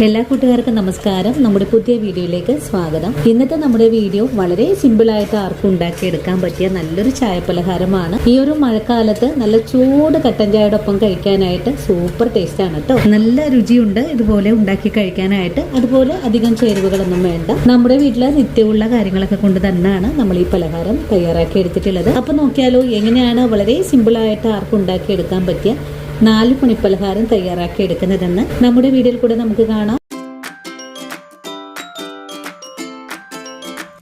എല്ലാ കൂട്ടുകാർക്കും നമസ്കാരം. നമ്മുടെ പുതിയ വീഡിയോയിലേക്ക് സ്വാഗതം. ഇന്നത്തെ നമ്മുടെ വീഡിയോ വളരെ സിമ്പിൾ ആയിട്ട് ആർക്കും ഉണ്ടാക്കിയെടുക്കാൻ പറ്റിയ നല്ലൊരു ചായ പലഹാരമാണ്. ഈ ഒരു മഴക്കാലത്ത് നല്ല ചൂട് കട്ടൻ ചായയുടെ ഒപ്പം കഴിക്കാനായിട്ട് സൂപ്പർ ടേസ്റ്റ് ആണ് കേട്ടോ. നല്ല രുചിയുണ്ട് ഇതുപോലെ ഉണ്ടാക്കി കഴിക്കാനായിട്ട്. അതുപോലെ അധികം ചേരുവകളൊന്നും വേണ്ട. നമ്മുടെ വീട്ടിലെ നിത്യമുള്ള കാര്യങ്ങളൊക്കെ കൊണ്ട് തന്നെയാണ് നമ്മൾ ഈ പലഹാരം തയ്യാറാക്കി എടുത്തിട്ടുള്ളത്. അപ്പൊ നോക്കിയാലോ എങ്ങനെയാണ് വളരെ സിമ്പിൾ ആയിട്ട് ആർക്കും ഉണ്ടാക്കിയെടുക്കാൻ പറ്റിയ 4 മണിപ്പലഹാരം തയ്യാറാക്കി എടുക്കുന്നതെന്ന് നമ്മുടെ വീഡിയോയിൽ കൂടെ നമുക്ക് കാണാം.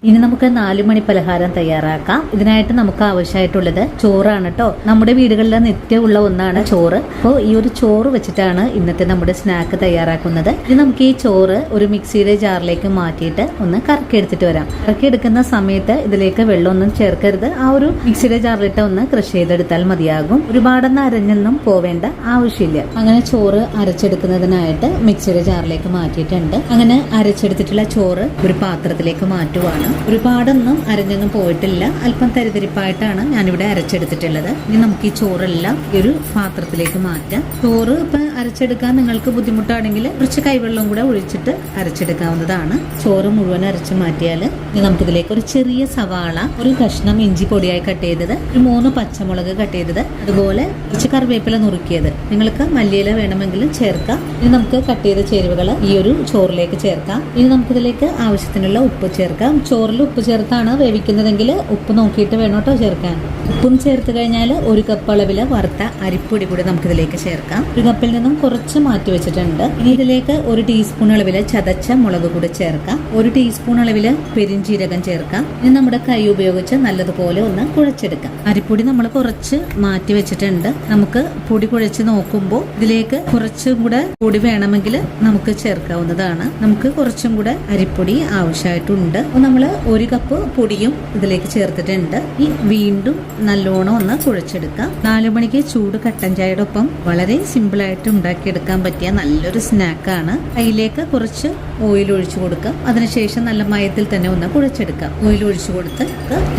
ഇനി നമുക്ക് 4 മണി പലഹാരം തയ്യാറാക്കാം. ഇതിനായിട്ട് നമുക്ക് ആവശ്യമായിട്ടുള്ളത് ചോറാണ് കേട്ടോ. നമ്മുടെ വീടുകളിൽ നിത്യമുള്ള ഒന്നാണ് ചോറ്. അപ്പോൾ ഈ ഒരു ചോറ് വെച്ചിട്ടാണ് ഇന്നത്തെ നമ്മുടെ സ്നാക്ക് തയ്യാറാക്കുന്നത്. ഇനി നമുക്ക് ഈ ചോറ് ഒരു മിക്സിയുടെ ജാറിലേക്ക് മാറ്റിയിട്ട് ഒന്ന് കറക്കിയെടുത്തിട്ട് വരാം. കറക്കിയെടുക്കുന്ന സമയത്ത് ഇതിലേക്ക് വെള്ളമൊന്നും ചേർക്കരുത്. ആ ഒരു മിക്സിയുടെ ജാറിലിട്ട് ഒന്ന് ക്രഷ് ചെയ്തെടുത്താൽ മതിയാകും. ഒരുപാടൊന്നും അരഞ്ഞൊന്നും പോവേണ്ട ആവശ്യമില്ല. അങ്ങനെ ചോറ് അരച്ചെടുക്കുന്നതിനായിട്ട് മിക്സിയുടെ ജാറിലേക്ക് മാറ്റിയിട്ടുണ്ട്. അങ്ങനെ അരച്ചെടുത്തിട്ടുള്ള ചോറ് ഒരു പാത്രത്തിലേക്ക് മാറ്റുവാണ്. ഒരുപാടൊന്നും അരഞ്ഞൊന്നും പോയിട്ടില്ല. അല്പം തരിതരിപ്പായിട്ടാണ് ഞാനിവിടെ അരച്ചെടുത്തിട്ടുള്ളത്. ഇനി നമുക്ക് ഈ ചോറെല്ലാം ഒരു പാത്രത്തിലേക്ക് മാറ്റാം. ചോറ് ഇപ്പം അരച്ചെടുക്കാൻ നിങ്ങൾക്ക് ബുദ്ധിമുട്ടാണെങ്കിൽ കുറച്ച് കൈവെള്ളം കൂടെ ഒഴിച്ചിട്ട് അരച്ചെടുക്കാവുന്നതാണ്. ചോറ് മുഴുവൻ അരച്ച് മാറ്റിയാൽ ഇനി നമുക്കിതിലേക്ക് ഒരു ചെറിയ സവാള, ഒരു കഷ്ണം ഇഞ്ചി പൊടിയായി കട്ട് ചെയ്തത്, ഒരു 3 പച്ചമുളക് കട്ട് ചെയ്തത്, അതുപോലെ കുറച്ച് കറിവേപ്പില നുറുക്കിയത്, നിങ്ങൾക്ക് മല്ലിയില വേണമെങ്കിലും ചേർക്കാം. ഇനി നമുക്ക് കട്ട് ചെയ്ത ചേരുവകൾ ഈ ഒരു ചോറിലേക്ക് ചേർക്കാം. ഇനി നമുക്കിതിലേക്ക് ആവശ്യത്തിനുള്ള ഉപ്പ് ചേർക്കാം. ചോറിൽ ഉപ്പ് ചേർത്താണ് വേവിക്കുന്നതെങ്കിൽ ഉപ്പ് നോക്കിയിട്ട് വേണം കേട്ടോ ചേർക്കാൻ. ഉപ്പും ചേർത്ത് കഴിഞ്ഞാൽ 1 കപ്പ് അളവിൽ വറുത്ത അരിപ്പൊടി കൂടി നമുക്കിതിലേക്ക് ചേർക്കാം. 1 കപ്പിൽ നിന്നും കുറച്ച് മാറ്റി വെച്ചിട്ടുണ്ട്. ഇനി ഇതിലേക്ക് 1 ടീസ്പൂൺ അളവിൽ ചതച്ച മുളക് കൂടി ചേർക്കാം. 1 ടീസ്പൂൺ അളവിൽ പെരിഞ്ചീരകം ചേർക്കാം. ഇനി നമ്മുടെ കൈ ഉപയോഗിച്ച് നല്ലതുപോലെ ഒന്ന് കുഴച്ചെടുക്കാം. അരിപ്പൊടി നമ്മൾ കുറച്ച് മാറ്റി വെച്ചിട്ടുണ്ട്. നമുക്ക് പൊടി കുഴച്ച് നോക്കുമ്പോൾ ഇതിലേക്ക് കുറച്ചും കൂടെ പൊടി വേണമെങ്കിൽ നമുക്ക് ചേർക്കാവുന്നതാണ്. നമുക്ക് കുറച്ചും കൂടെ അരിപ്പൊടി ആവശ്യമായിട്ടുണ്ട്. നമ്മൾ 1 കപ്പ് പൊടിയും ഇതിലേക്ക് ചേർത്തിട്ടുണ്ട്. ഈ വീണ്ടും നല്ലോണം ഒന്ന് കുഴച്ചെടുക്കാം. 4 മണിക്ക് ചൂട് കട്ടൻ ചായയുടെ ഒപ്പം വളരെ സിമ്പിൾ ആയിട്ട് ഉണ്ടാക്കിയെടുക്കാൻ പറ്റിയ നല്ലൊരു സ്നാക്കാണ്. കയ്യിലേക്ക് കുറച്ച് ഓയിൽ ഒഴിച്ചു കൊടുക്കാം. അതിനുശേഷം നല്ല മയത്തിൽ തന്നെ ഒന്ന് കുഴച്ചെടുക്കാം. ഓയിൽ ഒഴിച്ചു കൊടുത്ത്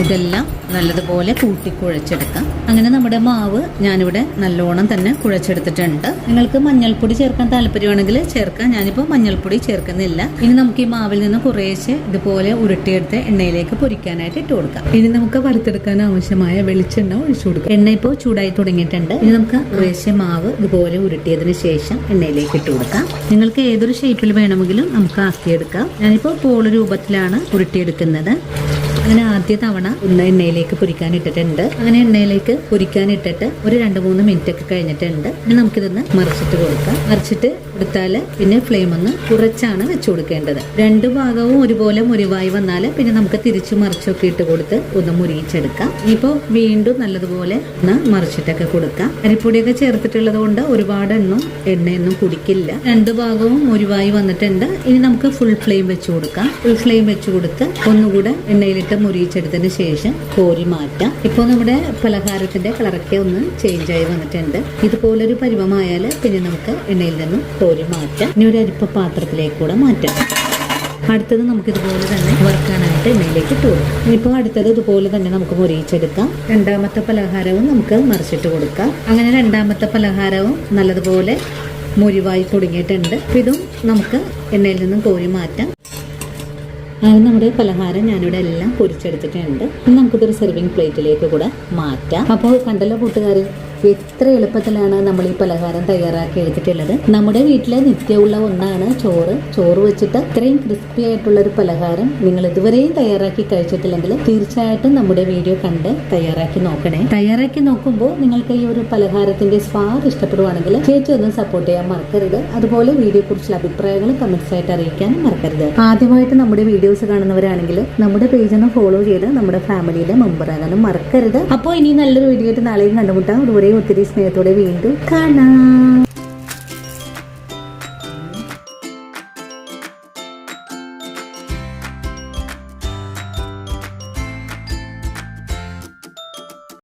ഇതെല്ലാം നല്ലതുപോലെ കൂട്ടി കുഴച്ചെടുക്കാം. അങ്ങനെ നമ്മുടെ മാവ് ഞാനിവിടെ നല്ലോണം തന്നെ കുഴച്ചെടുത്തിട്ടുണ്ട്. നിങ്ങൾക്ക് മഞ്ഞൾപ്പൊടി ചേർക്കാൻ താല്പര്യമാണെങ്കിൽ ചേർക്കാം. ഞാനിപ്പോൾ മഞ്ഞൾപ്പൊടി ചേർക്കുന്നില്ല. ഇനി നമുക്ക് ഈ മാവിൽ നിന്ന് കുറേശ്ശെ ഇതുപോലെ ഉരുട്ടിയെടുത്ത് എണ്ണയിലേക്ക് പൊരിക്കാനായിട്ട് ഇട്ട് കൊടുക്കാം. ഇനി നമുക്ക് വറുത്തെടുക്കാൻ ആവശ്യമായ വെളിച്ചെണ്ണ ഒഴിച്ചു കൊടുക്കാം. എണ്ണ ഇപ്പോൾ ചൂടായി തുടങ്ങിയിട്ടുണ്ട്. ഇനി നമുക്ക് കുറേശ്ശെ മാവ് ഇതുപോലെ ഉരുട്ടിയതിന് ശേഷം എണ്ണയിലേക്ക് ഇട്ട് കൊടുക്കാം. നിങ്ങൾക്ക് ഏതൊരു ഷേപ്പിൽ വേണമെങ്കിലും നമുക്ക് ആക്കിയെടുക്കാം. ഞാനിപ്പോൾ പോള് രൂപത്തിലാണ് ഉരുട്ടിയെടുക്കുന്നത്. അങ്ങനെ ആദ്യ തവണ ഒന്ന് എണ്ണയിലേക്ക് പൊരിക്കാൻ ഇട്ടിട്ടുണ്ട്. അങ്ങനെ എണ്ണയിലേക്ക് പൊരിക്കാൻ ഇട്ടിട്ട് ഒരു 2-3 മിനിറ്റ് ഒക്കെ കഴിഞ്ഞിട്ടുണ്ട്. ഇനി നമുക്കിതൊന്ന് മറിച്ചിട്ട് കൊടുക്കാം. മറിച്ചിട്ട് കൊടുത്താൽ പിന്നെ ഫ്ലെയിം ഒന്ന് കുറച്ചാണ് വെച്ചു കൊടുക്കേണ്ടത്. 2 ഭാഗവും ഒരുപോലെ മുരിവായി വന്നാൽ പിന്നെ നമുക്ക് തിരിച്ചു മറിച്ചൊക്കെ ഇട്ട് കൊടുത്ത് ഒന്ന് മുരിയിച്ചെടുക്കാം. ഇനിയിപ്പോൾ വീണ്ടും നല്ലതുപോലെ ഒന്ന് മറിച്ചിട്ടൊക്കെ കൊടുക്കാം. അരിപ്പൊടിയൊക്കെ ചേർത്തിട്ടുള്ളത് കൊണ്ട് ഒരുപാട് എണ്ണയൊന്നും കുടിക്കില്ല. 2 ഭാഗവും മുരിവായി വന്നിട്ടുണ്ട്. ഇനി നമുക്ക് ഫുൾ ഫ്ലെയിം വെച്ചു കൊടുക്കാം. ഫുൾ ഫ്ലെയിം വെച്ചു കൊടുത്ത് ഒന്നുകൂടെ എണ്ണയിലിട്ട് മുരിയിച്ചെടുത്തതിന് ശേഷം കോരി മാറ്റാം. ഇപ്പോൾ നമ്മുടെ പലഹാരത്തിന്റെ കളറൊക്കെ ഒന്ന് ചേഞ്ച് ആയി വന്നിട്ടുണ്ട്. ഇതുപോലൊരു പരുവമായാൽ പിന്നെ നമുക്ക് എണ്ണയിൽ നിന്നും കോരി മാറ്റാം. ഇനി ഒരു അരിപ്പ പാത്രത്തിലേക്ക് കൂടെ മാറ്റാം. അടുത്തത് നമുക്ക് ഇതുപോലെ തന്നെ വറുക്കാനായിട്ട് എണ്ണയിലേക്ക് ഇട്ട് കൊടുക്കാം. ഇനിയിപ്പോൾ അടുത്തത് ഇതുപോലെ തന്നെ നമുക്ക് മുരിയിച്ചെടുക്കാം. 2ാമത്തെ പലഹാരവും നമുക്ക് മറിച്ചിട്ട് കൊടുക്കാം. അങ്ങനെ 2ാമത്തെ പലഹാരവും നല്ലതുപോലെ മുരിവായി തുടങ്ങിയിട്ടുണ്ട്. ഇതും നമുക്ക് എണ്ണയിൽ നിന്നും കോരി മാറ്റാം. അങ്ങനെ നമ്മുടെ പലഹാരം ഞാനിവിടെ എല്ലാം പൊരിച്ചെടുത്തിട്ടുണ്ട്. ഇനി നമുക്കിതൊരു സെർവിങ് പ്ലേറ്റിലേക്ക് കൂടെ മാറ്റാം. അപ്പോൾ കണ്ടല്ലോ കൂട്ടുകാർ, എത്ര എളുപ്പത്തിലാണ് നമ്മൾ ഈ പലഹാരം തയ്യാറാക്കി എടുത്തിട്ടുള്ളത്. നമ്മുടെ വീട്ടിലെ നിത്യമുള്ള ഒന്നാണ് ചോറ്. ചോറ് വെച്ചിട്ട് ഇത്രയും ക്രിസ്പി ആയിട്ടുള്ള ഒരു പലഹാരം നിങ്ങൾ ഇതുവരെയും തയ്യാറാക്കി കഴിച്ചിട്ടില്ലെങ്കിൽ തീർച്ചയായിട്ടും നമ്മുടെ വീഡിയോ കണ്ട് തയ്യാറാക്കി നോക്കണേ. തയ്യാറാക്കി നോക്കുമ്പോൾ നിങ്ങൾക്ക് ഈ ഒരു പലഹാരത്തിന്റെ സ്വാദ് ഇഷ്ടപ്പെടുവാണെങ്കിൽ ചേച്ചി ഒന്ന് സപ്പോർട്ട് ചെയ്യാൻ മറക്കരുത്. അതുപോലെ വീഡിയോ കുറിച്ചുള്ള അഭിപ്രായങ്ങൾ കമന്റ്സ് ആയിട്ട് അറിയിക്കാനും മറക്കരുത്. ആദ്യമായിട്ട് നമ്മുടെ വീഡിയോസ് കാണുന്നവരാണെങ്കിൽ നമ്മുടെ പേജ് ഒന്ന് ഫോളോ ചെയ്ത് നമ്മുടെ ഫാമിലിയിലെ മെമ്പർ ആകാനും മറക്കരുത്. അപ്പോൾ ഇനി നല്ലൊരു വീഡിയോ ആയിട്ട് നാളെയും കണ്ടുമുട്ടാം. അതുവരെ ഒത്തിരി സ്നേഹത്തോടെ വീണ്ടും കാണാം.